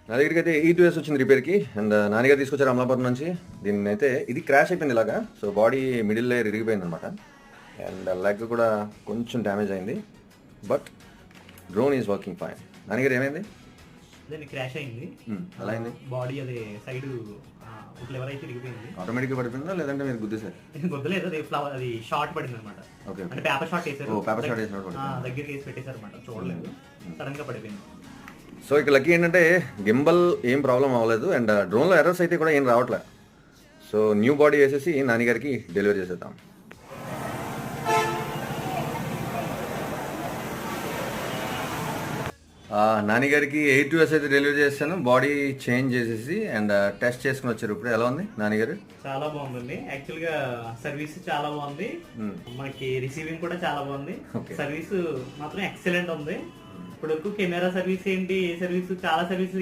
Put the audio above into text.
నా దగ్గరికి అయితే E2S వచ్చింది రిపేర్కి. అండ్ నాన్నగారు తీసుకొచ్చారు అమలాపురం నుంచి. దీన్ని అయితే ఇది క్రాష్ అయిపోయింది ఇలాగా. సో బాడీ మిడిల్ లేయర్ ఇరిగిపోయింది అనమాట. అండ్ లెగ్ కూడా కొంచెం డ్యామేజ్ అయింది. But drone is working fine. నాన్నగారు ఏమైంది? దాన్ని క్రాష్ అయింది. అలా అయింది. బాడీ అదే సైడ్ లెవెల్ అయితే ఇరిగిపోయింది. ఆటోమేటిక్గా పడిపోయిందా లేదంటే మీరు గుద్దేశారు? గుద్దలేదు, అది ఫ్లవర్ అది షార్ట్ పడింది అనమాట. ఓకే. అంటే పేపర్ షాట్ వేసారు. పేపర్ షాట్ వేసినప్పుడు దగ్గరికి వేసి పెట్టేశారు అనమాట. చూడలేదు, సడన్ గా పడిపోయింది. సో ఇక్కడ లక్కీ ఏంటంటే గింబల్ ఏం ప్రాబ్లం అవ్వలేదు. అండ్ డ్రోన్లో ఎర్రర్స్ అయితే కూడా ఏం రావట్లే. సో న్యూ బాడీ వేసేసి నాన్నగారికి డెలివరీ చేసేద్దాం. నాన్నగారికి E2S అయితే డెలివరీ చేస్తాను. బాడీ చేంజ్ చేసేసి అండ్ టెస్ట్ చేసుకుని వచ్చారు. ఇప్పుడు ఎలా ఉంది నాన్నగారు? చాలా బాగుందండి. యాక్చువల్ గా సర్వీస్ చాలా బాగుంది. మనకి రిసీవింగ్ కూడా చాలా బాగుంది. సర్వీస్ మాత్రం ఎక్సలెంట్ ఉంది. ఇప్పుడు కెమెరా సర్వీస్ ఏంటి, ఏ సర్వీస్, చాలా సర్వీస్